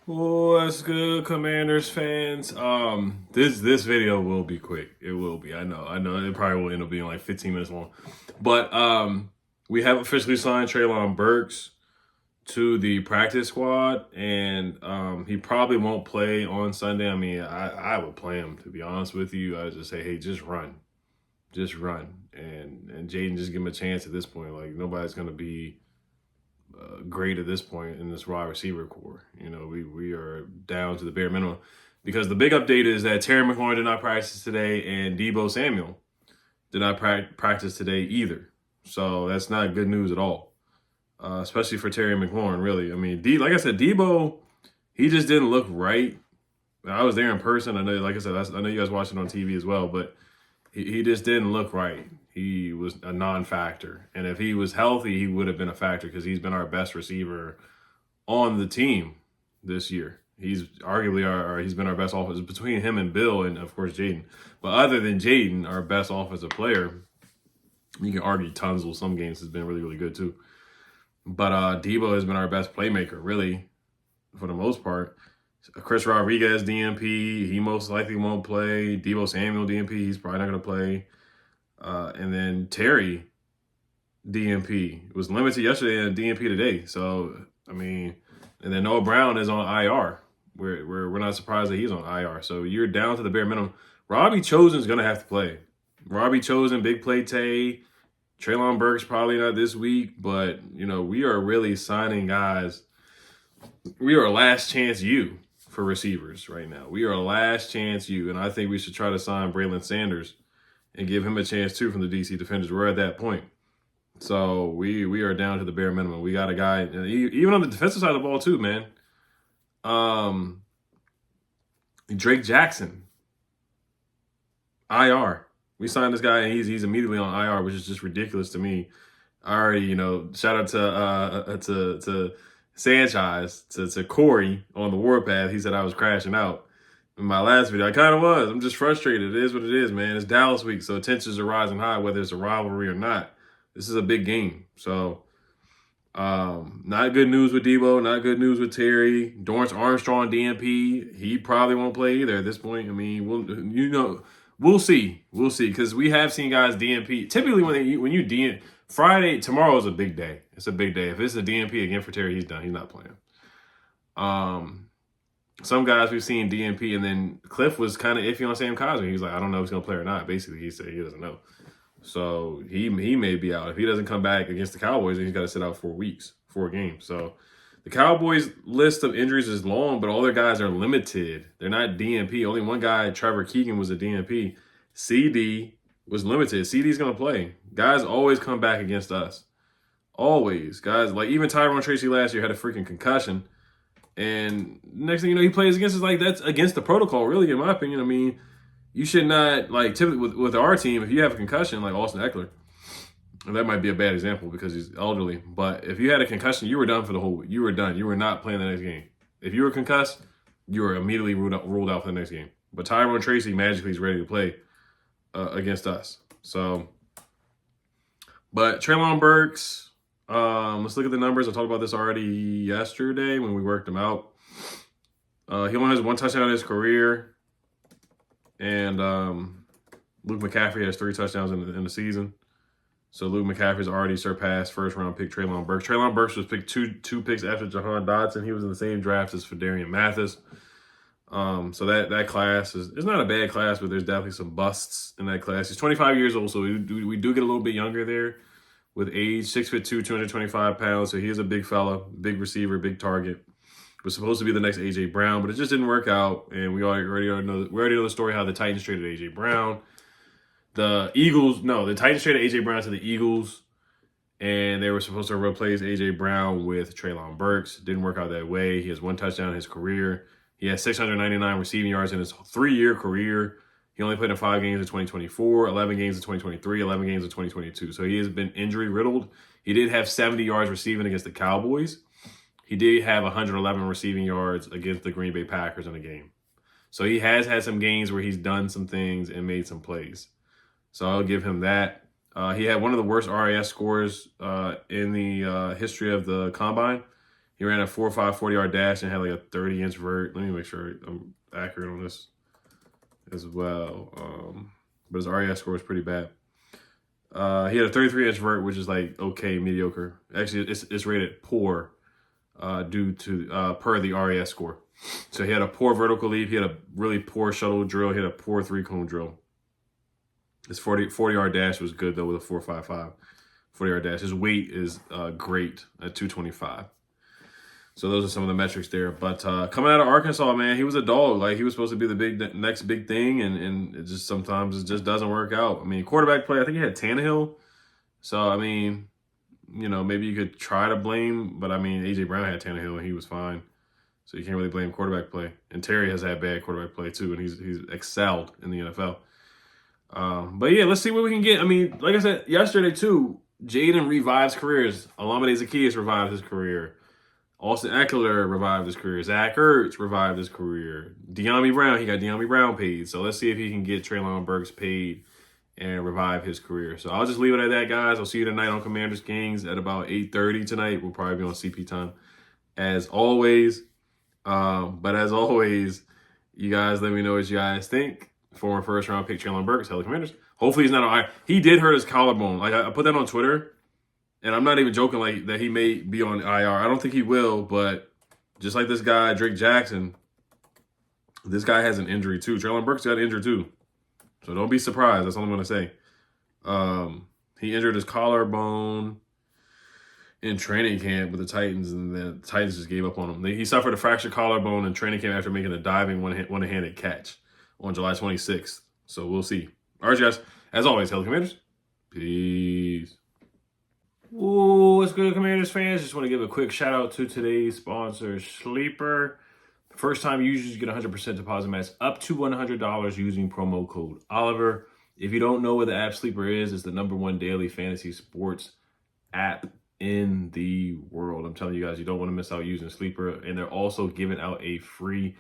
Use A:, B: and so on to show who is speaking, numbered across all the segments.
A: What's good, Commanders fans? This video will be quick. It will be. I know. It probably will end up being like 15 minutes long, but we have officially signed Trayon Burks to the practice squad, and he probably won't play on Sunday. I mean, I would play him, to be honest with you. I would just say, hey, just run, and Jaden, just give him a chance at this point. Like, nobody's gonna be great at this point in this wide receiver core. You know, we are down to the bare minimum because the big update is that Terry McLaurin did not practice today and Deebo Samuel did not practice today either. So that's not good news at all, especially for Terry McLaurin, really. I mean, like I said, Deebo, he just didn't look right. I was there in person. I know, like I said, I know you guys watched it on TV as well, but he just didn't look right. He was a non-factor. And if he was healthy, he would have been a factor because he's been our best receiver on the team this year. He's arguably he's been our best offensive between him and Bill and, of course, Jaden. But other than Jaden, our best offensive player, you can argue Tunzel some games has been really, really good too. But Deebo has been our best playmaker, really, for the most part. Chris Rodriguez, DNP, he most likely won't play. Deebo Samuel, DNP, he's probably not going to play. And then Terry, DNP, was limited yesterday and DNP today. So, I mean, and then Noah Brown is on IR. We're not surprised that he's on IR. So you're down to the bare minimum. Robbie Chosen's going to have to play. Robbie Chosen, big play Tay. Trayon Burks probably not this week. But, you know, we are really signing guys. We are a last chance you for receivers right now. We are a last chance you. And I think we should try to sign Braylon Sanders and give him a chance too from the DC Defenders. We're at that point. So we are down to the bare minimum. We got a guy, even on the defensive side of the ball too, man. Drake Jackson, IR. We signed this guy and he's immediately on IR, which is just ridiculous to me. I already, shout out to Sanchez, to Corey on the warpath. He said I was crashing out in my last video. I kind of was. I'm just frustrated. It is what it is, man. It's Dallas week, so tensions are rising high, whether it's a rivalry or not. This is a big game. So, not good news with Deebo, not good news with Terry. Dorrance Armstrong, DNP, he probably won't play either at this point. I mean, we'll see. We'll see, because we have seen guys DNP. Typically, when you DNP, Friday, tomorrow is a big day. It's a big day. If it's a DNP again for Terry, he's done. He's not playing. Some guys we've seen DNP, and then Cliff was kind of iffy on Sam Cosmi. He was like, I don't know if he's going to play or not. Basically, he said he doesn't know. So he may be out. If he doesn't come back against the Cowboys, then he's got to sit out 4 games. So the Cowboys' list of injuries is long, but all their guys are limited. They're not DNP. Only one guy, Trevor Keegan, was a DNP. CD was limited. CD's going to play. Guys always come back against us. Always. Guys, like even Tyrone Tracy last year had a freaking concussion. And next thing you know, he plays against us. Like, that's against the protocol, really, in my opinion. I mean, you should not, like, typically with our team, if you have a concussion, like Austin Eckler, that might be a bad example because he's elderly. But if you had a concussion, you were done for the whole week. You were done. You were not playing the next game. If you were concussed, you were immediately ruled out for the next game. But Tyrone Tracy magically is ready to play against us. So, but Trayon Burks, let's look at the numbers. I talked about this already yesterday when we worked them out. He only has 1 touchdown in his career. And Luke McCaffrey has 3 touchdowns in the season. So Luke McCaffrey's already surpassed first-round pick Trayon Burks. Trayon Burks was picked two picks after Jahan Dotson. He was in the same draft as Fadarian Mathis. So that class is not a bad class, but there's definitely some busts in that class. He's 25 years old, so we do get a little bit younger there with age. 6'2", 225 pounds. So he is a big fella, big receiver, big target. Was supposed to be the next A.J. Brown, but it just didn't work out. And we already know the story how the Titans traded A.J. Brown. The Titans traded A.J. Brown to the Eagles, and they were supposed to replace A.J. Brown with Trayon Burks. Didn't work out that way. He has 1 touchdown in his career. He has 699 receiving yards in his 3-year career. He only played in 5 games in 2024, 11 games in 2023, 11 games in 2022. So he has been injury-riddled. He did have 70 yards receiving against the Cowboys. He did have 111 receiving yards against the Green Bay Packers in a game. So he has had some games where he's done some things and made some plays. So I'll give him that. He had one of the worst RAS scores in the history of the Combine. He ran a 4.5 40-yard dash and had like a 30-inch vert. Let me make sure I'm accurate on this as well. But his RAS score was pretty bad. He had a 33-inch vert, which is like okay, mediocre. Actually, it's rated poor due to per the RAS score. So he had a poor vertical leap. He had a really poor shuttle drill. He had a poor 3-cone drill. His 40-yard dash was good though with a 4.55 40-yard dash. His weight is great at 225. So those are some of the metrics there. But coming out of Arkansas, man, he was a dog. Like, he was supposed to be the next big thing, and it just sometimes it just doesn't work out. I mean, quarterback play, I think he had Tannehill. So, I mean, you know, maybe you could try to blame, but I mean, A.J. Brown had Tannehill, and he was fine. So you can't really blame quarterback play. And Terry has had bad quarterback play, too, and he's excelled in the NFL. But, yeah, let's see what we can get. I mean, like I said yesterday, too, Jaden revives careers. Olamide Zaccheaus revived his career. Austin Eckler revived his career. Zach Ertz revived his career. De'Ami Brown, he got De'Ami Brown paid. So let's see if he can get Trayon Burks paid and revive his career. So I'll just leave it at that, guys. I'll see you tonight on Commanders Kings at about 8:30 tonight. We'll probably be on CP time as always. But as always, you guys let me know what you guys think. Former first-round pick Traylon Burks, Hello Commanders. Hopefully he's not he did hurt his collarbone. Like, I put that on Twitter. And I'm not even joking like that he may be on IR. I don't think he will, but just like this guy, Drake Jackson, this guy has an injury too. Traylon Burks got injured too. So don't be surprised. That's all I'm going to say. He injured his collarbone in training camp with the Titans, and the Titans just gave up on him. He suffered a fractured collarbone in training camp after making a diving one-handed catch on July 26th. So we'll see. All right, guys. As always, Hello Commanders. Peace. Ooh, what's good, Commanders fans? Just want to give a quick shout out to today's sponsor, Sleeper. First time users get 100% deposit match up to $100 using promo code Oliver. If you don't know what the app Sleeper is, it's the #1 daily fantasy sports app in the world. I'm telling you guys, you don't want to miss out using Sleeper. And they're also giving out a free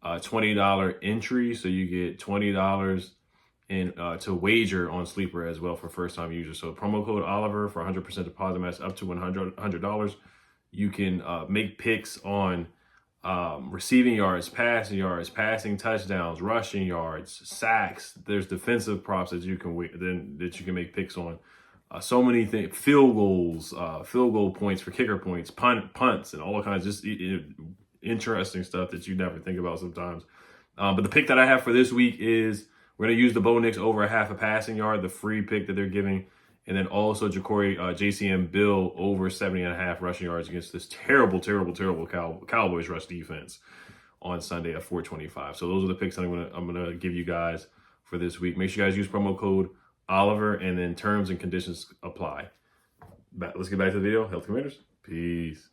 A: $20 entry. So you get $20 and to wager on Sleeper as well for first-time users. So promo code Oliver for 100% deposit match up to $100. You can make picks on receiving yards, passing touchdowns, rushing yards, sacks. There's defensive props that you can make picks on. So many things, field goals, field goal points for kicker points, punts, and all kinds of just interesting stuff that you never think about sometimes. But the pick that I have for this week is we're going to use the Bo Nix over a half a passing yard, the free pick that they're giving. And then also JCM Bill over 70.5 rushing yards against this terrible Cowboys rush defense on Sunday at 425. So those are the picks that I'm gonna give you guys for this week. Make sure you guys use promo code Oliver, and then terms and conditions apply. Let's get back to the video. Health Commanders. Peace.